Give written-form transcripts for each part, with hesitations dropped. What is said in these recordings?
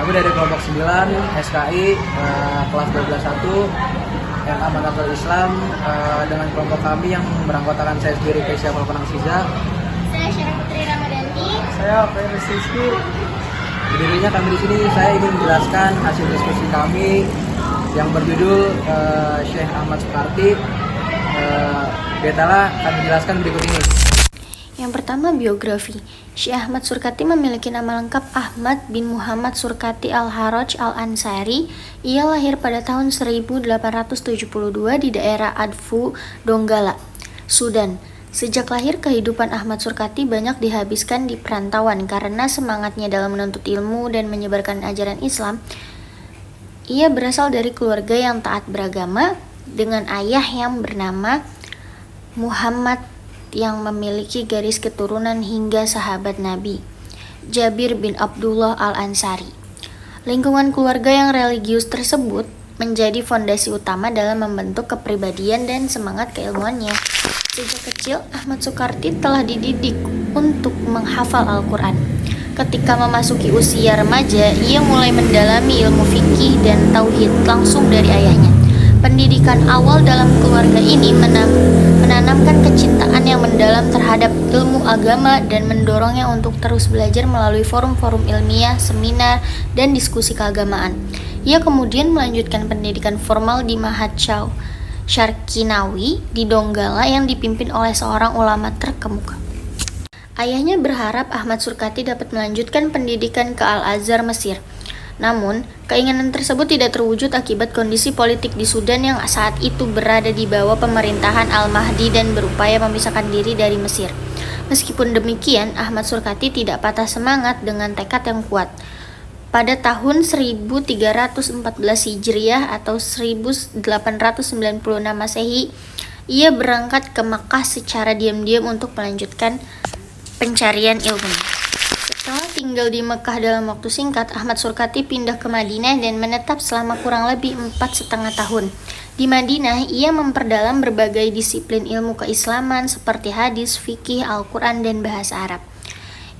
Kami dari kelompok 9 SKI kelas 12.1 MA Manatul Islam dengan kelompok kami yang beranggotakan saya sendiri Keisha Malpenang Siza. Saya Syarah Putri Ramadanti. Saya Feris Rizky. Berdirinya kami di sini saya ingin menjelaskan hasil diskusi kami yang berjudul Syekh Ahmad Sukarti. Betala kami jelaskan berikut ini. Yang pertama, biografi. Syekh Ahmad Surkati memiliki nama lengkap Ahmad bin Muhammad Surkati Al-Haraj Al-Ansari. Ia lahir pada tahun 1872 di daerah Adfu, Donggala, Sudan. Sejak lahir, kehidupan Ahmad Surkati banyak dihabiskan di perantauan karena semangatnya dalam menuntut ilmu dan menyebarkan ajaran Islam. Ia berasal dari keluarga yang taat beragama dengan ayah yang bernama Muhammad yang memiliki garis keturunan hingga sahabat Nabi, Jabir bin Abdullah Al-Ansari. Lingkungan keluarga yang religius tersebut menjadi fondasi utama dalam membentuk kepribadian dan semangat keilmuannya. Sejak kecil, Ahmad Sukarti telah dididik untuk menghafal Al-Quran. Ketika memasuki usia remaja, ia mulai mendalami ilmu fikih dan tauhid langsung dari ayahnya. Pendidikan awal dalam keluarga ini menanamkan kecintaan yang mendalam terhadap ilmu agama dan mendorongnya untuk terus belajar melalui forum-forum ilmiah, seminar, dan diskusi keagamaan. Ia kemudian melanjutkan pendidikan formal di Mahat Syarqinawi di Donggala yang dipimpin oleh seorang ulama terkemuka. Ayahnya berharap Ahmad Surkati dapat melanjutkan pendidikan ke Al-Azhar, Mesir. Namun, keinginan tersebut tidak terwujud akibat kondisi politik di Sudan yang saat itu berada di bawah pemerintahan Al-Mahdi dan berupaya memisahkan diri dari Mesir. Meskipun demikian, Ahmad Surkati tidak patah semangat dengan tekad yang kuat. Pada tahun 1314 Hijriah atau 1896 Masehi, ia berangkat ke Makkah secara diam-diam untuk melanjutkan pencarian ilmu. Setelah tinggal di Mekah dalam waktu singkat, Ahmad Surkati pindah ke Madinah dan menetap selama kurang lebih 4,5 tahun. Di Madinah, ia memperdalam berbagai disiplin ilmu keislaman seperti hadis, fikih, Al-Quran, dan bahasa Arab.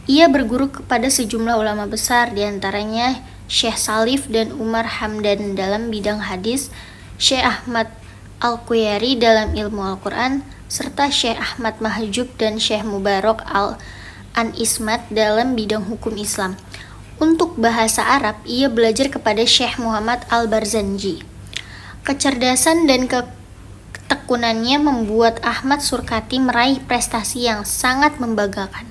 Ia berguru kepada sejumlah ulama besar, diantaranya Syekh Salif dan Umar Hamdan dalam bidang hadis, Syekh Ahmad Al-Quyari dalam ilmu Al-Quran, serta Syekh Ahmad Mahjub dan Syekh Mubarak Al-Ismat dalam bidang hukum Islam. Untuk bahasa Arab, ia belajar kepada Syekh Muhammad Al-Barzanji. Kecerdasan dan ketekunannya membuat Ahmad Surkati meraih prestasi yang sangat membanggakan.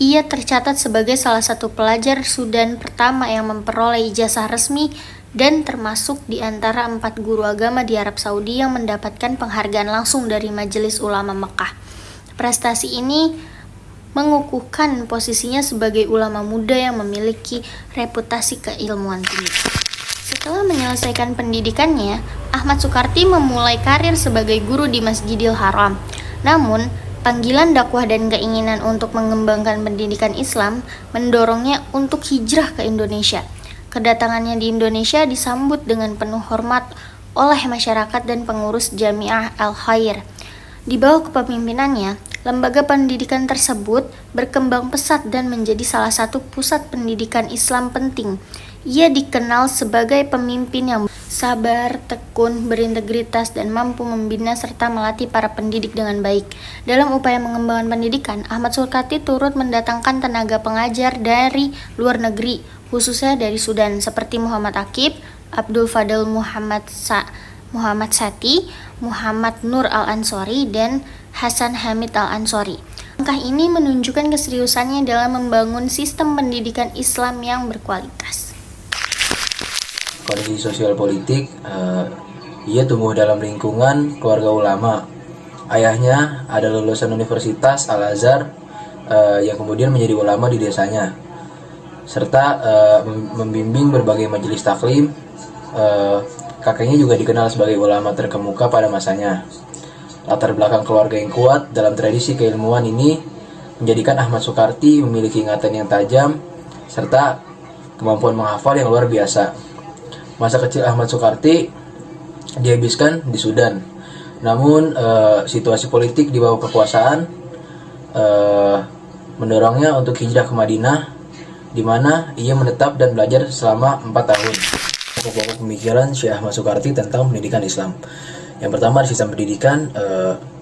Ia tercatat sebagai salah satu pelajar Sudan pertama yang memperoleh ijazah resmi dan termasuk di antara 4 guru agama di Arab Saudi yang mendapatkan penghargaan langsung dari Majelis Ulama Mekah. Prestasi ini mengukuhkan posisinya sebagai ulama muda yang memiliki reputasi keilmuan tinggi. Setelah menyelesaikan pendidikannya, Ahmad Sukarti memulai karir sebagai guru di Masjidil Haram. Namun, panggilan dakwah dan keinginan untuk mengembangkan pendidikan Islam mendorongnya untuk hijrah ke Indonesia. Kedatangannya di Indonesia disambut dengan penuh hormat oleh masyarakat dan pengurus Jamiah Al-Khair. Di bawah kepemimpinannya, lembaga pendidikan tersebut berkembang pesat dan menjadi salah satu pusat pendidikan Islam penting. Ia dikenal sebagai pemimpin yang sabar, tekun, berintegritas, dan mampu membina serta melatih para pendidik dengan baik. Dalam upaya mengembangkan pendidikan, Ahmad Surkati turut mendatangkan tenaga pengajar dari luar negeri, khususnya dari Sudan, seperti Muhammad Akib, Abdul Fadl Muhammad Sati, Muhammad Nur Al-Ansori, dan Hasan Hamid Al-Ansori. Langkah ini menunjukkan keseriusannya dalam membangun sistem pendidikan Islam yang berkualitas. Kondisi sosial politik, ia tumbuh dalam lingkungan keluarga ulama. Ayahnya adalah lulusan Universitas Al-Azhar yang kemudian menjadi ulama di desanya, serta membimbing berbagai majelis taklim. Kakeknya juga dikenal sebagai ulama terkemuka pada masanya. Latar belakang keluarga yang kuat dalam tradisi keilmuan ini menjadikan Ahmad Sukarti memiliki ingatan yang tajam serta kemampuan menghafal yang luar biasa. Masa kecil Ahmad Sukarti dihabiskan di Sudan. Namun situasi politik di bawah kekuasaan mendorongnya untuk hijrah ke Madinah di mana ia menetap dan belajar selama 4 tahun. Pokok-pokok pemikiran Syekh Ahmad Soekarti tentang pendidikan Islam. Yang pertama, sistem pendidikan.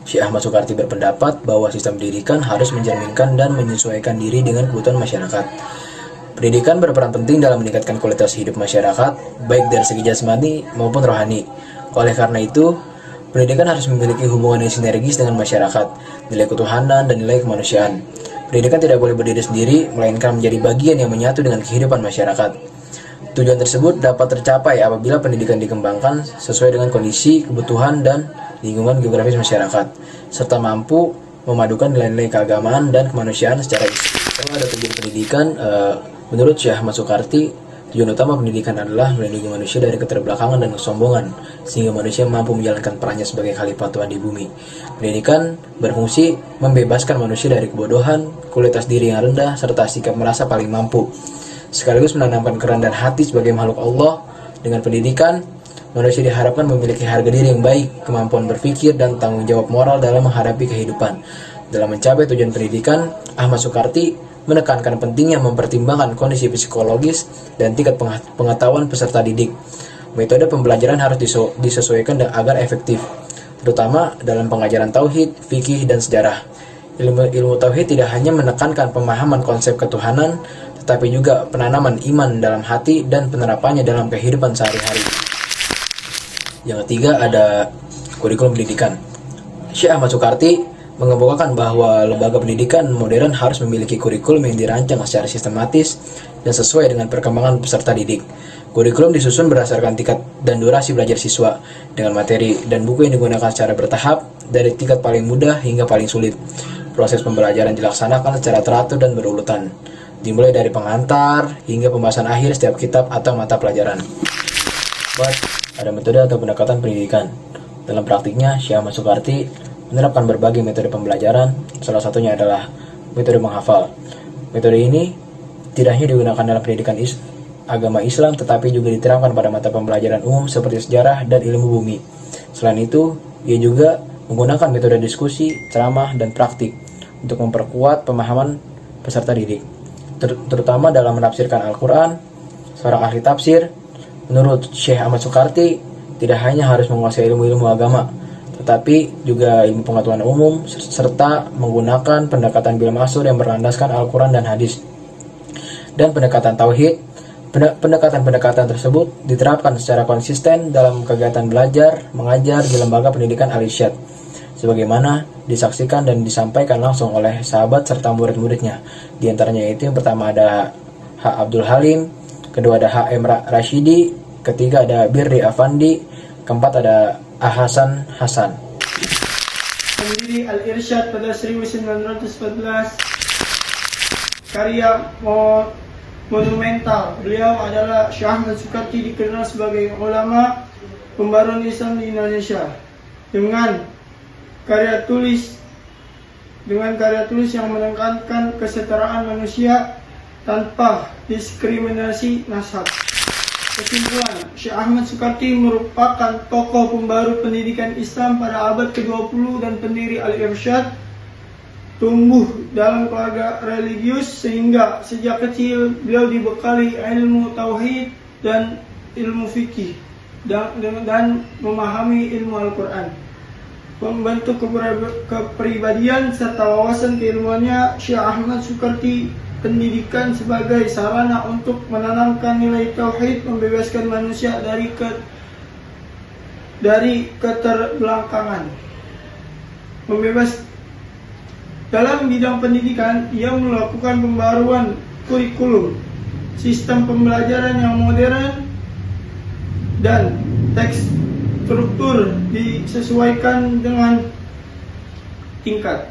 Syekh Ahmad Soekarti berpendapat bahwa sistem pendidikan harus mencerminkan dan menyesuaikan diri dengan kebutuhan masyarakat. Pendidikan berperan penting dalam meningkatkan kualitas hidup masyarakat, baik dari segi jasmani maupun rohani. Oleh karena itu, pendidikan harus memiliki hubungan yang sinergis dengan masyarakat, nilai ketuhanan dan nilai kemanusiaan. Pendidikan tidak boleh berdiri sendiri, melainkan menjadi bagian yang menyatu dengan kehidupan masyarakat. Tujuan tersebut dapat tercapai apabila pendidikan dikembangkan sesuai dengan kondisi, kebutuhan, dan lingkungan geografis masyarakat, serta mampu memadukan nilai-nilai keagamaan dan kemanusiaan secara istimewa. Setelah ada tujuan pendidikan, menurut Syekh Ahmad Soekarti, tujuan utama pendidikan adalah melindungi manusia dari keterbelakangan dan kesombongan, sehingga manusia mampu menjalankan perannya sebagai khalifah Tuhan di bumi. Pendidikan berfungsi membebaskan manusia dari kebodohan, kualitas diri yang rendah, serta sikap merasa paling mampu, sekaligus menanamkan kerendahan hati sebagai makhluk Allah. Dengan pendidikan, manusia diharapkan memiliki harga diri yang baik, kemampuan berpikir, dan tanggung jawab moral dalam menghadapi kehidupan. Dalam mencapai tujuan pendidikan, Ahmad Soekarti menekankan pentingnya mempertimbangkan kondisi psikologis dan tingkat pengetahuan peserta didik. Metode pembelajaran harus disesuaikan agar efektif, terutama dalam pengajaran tauhid, fikih, dan sejarah. Ilmu tauhid tidak hanya menekankan pemahaman konsep ketuhanan, tetapi juga penanaman iman dalam hati dan penerapannya dalam kehidupan sehari-hari. Yang ketiga ada kurikulum pendidikan. Syekh Ahmad Soekarti mengemukakan bahwa lembaga pendidikan modern harus memiliki kurikulum yang dirancang secara sistematis dan sesuai dengan perkembangan peserta didik. Kurikulum disusun berdasarkan tingkat dan durasi belajar siswa, dengan materi dan buku yang digunakan secara bertahap dari tingkat paling mudah hingga paling sulit. Proses pembelajaran dilaksanakan secara teratur dan berurutan, dimulai dari pengantar hingga pembahasan akhir setiap kitab atau mata pelajaran. Ada metode atau pendekatan pendidikan. Dalam praktiknya, Syekh Ahmad Soekarti menerapkan berbagai metode pembelajaran. Salah satunya adalah metode menghafal. Metode ini tidak hanya digunakan dalam pendidikan agama Islam, tetapi juga diterapkan pada mata pembelajaran umum seperti sejarah dan ilmu bumi. Selain itu, ia juga menggunakan metode diskusi, ceramah, dan praktik untuk memperkuat pemahaman peserta didik, terutama dalam menafsirkan Al-Quran. Seorang ahli tafsir, menurut Syekh Ahmad Soekarti, tidak hanya harus menguasai ilmu-ilmu agama, tetapi juga ilmu pengetahuan umum, serta menggunakan pendekatan bil ma'sur yang berlandaskan Al-Quran dan hadis. Dan pendekatan tauhid. Pendekatan-pendekatan tersebut diterapkan secara konsisten dalam kegiatan belajar, mengajar di lembaga pendidikan Al-Irsyad, sebagaimana disaksikan dan disampaikan langsung oleh sahabat serta murid-muridnya. Di antaranya itu yang pertama ada H. Abdul Halim, kedua ada H. M. Rashidi, ketiga ada Birri Afandi, keempat ada Hasan Hasan. Pendiri Al-Irsyad pada 1914, karya monumental beliau adalah Syekh Ahmad Soekarti, dikenal sebagai ulama pembaruan Islam di Indonesia dengan karya tulis yang menekankan kesetaraan manusia tanpa diskriminasi nasab. Kesimpulan, Syekh Ahmad Soekarti merupakan tokoh pembaru pendidikan Islam pada abad ke-20 dan pendiri Al-Irsyad. Tumbuh dalam keluarga religius sehingga sejak kecil beliau dibekali ilmu tauhid dan ilmu fikih dan memahami ilmu Al-Quran. Membentuk kepribadian serta wawasan keilmuannya, Syekh Ahmad Soekarti pendidikan sebagai sarana untuk menanamkan nilai tauhid, membebaskan manusia dari keterbelakangan. Dalam bidang pendidikan, ia melakukan pembaruan kurikulum, sistem pembelajaran yang modern, dan teks struktur disesuaikan dengan tingkat.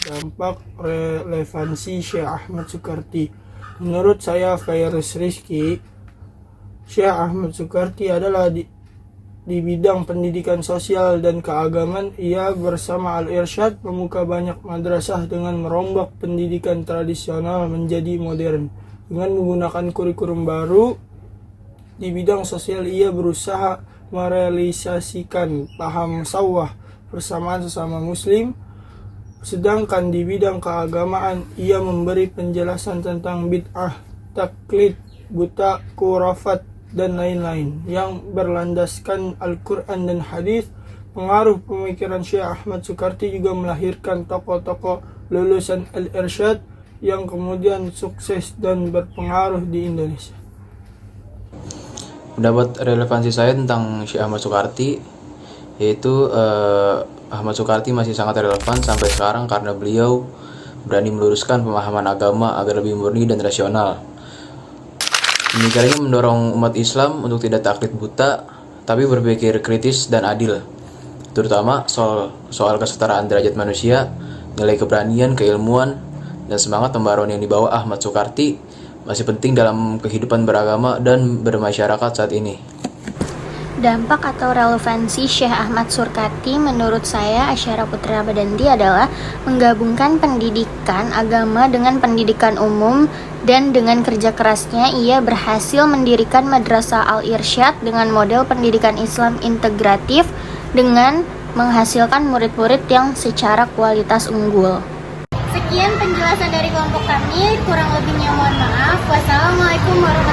Dampak relevansi Syekh Ahmad Soekarti. Menurut saya, Fairuz Rizky, Syekh Ahmad Soekarti adalah di bidang pendidikan sosial dan keagamaan. Ia bersama Al-Irsyad membuka banyak madrasah dengan merombak pendidikan tradisional menjadi modern. Dengan menggunakan kurikulum baru di bidang sosial, ia berusaha merealisasikan paham sawah persamaan sesama muslim, Sedangkan di bidang keagamaan, ia memberi penjelasan tentang bid'ah, taklid, buta, khurafat, dan lain-lain yang berlandaskan Al-Quran dan hadis. Pengaruh pemikiran Syekh Ahmad Sukarti juga melahirkan tokoh-tokoh lulusan Al-Irsyad yang kemudian sukses dan berpengaruh di Indonesia. Pendapat relevansi saya tentang Syekh Ahmad Sukarti yaitu Ahmad Sukarti masih sangat relevan sampai sekarang karena beliau berani meluruskan pemahaman agama agar lebih murni dan rasional. Pemikirannya mendorong umat Islam untuk tidak taklid buta, tapi berpikir kritis dan adil, terutama soal kesetaraan derajat manusia, nilai keberanian, keilmuan, dan semangat pembaruan yang dibawa Ahmad Sukarti masih penting dalam kehidupan beragama dan bermasyarakat saat ini. Dampak atau relevansi Syekh Ahmad Sukarti menurut saya, Asyara Putra Badanti, adalah menggabungkan pendidikan agama dengan pendidikan umum, dan dengan kerja kerasnya ia berhasil mendirikan Madrasah Al-Irsyad dengan model pendidikan Islam integratif dengan menghasilkan murid-murid yang secara kualitas unggul. Sekian penjelasan dari kelompok kami, kurang lebihnya mohon maaf. Wassalamualaikum warahmatullahi wabarakatuh.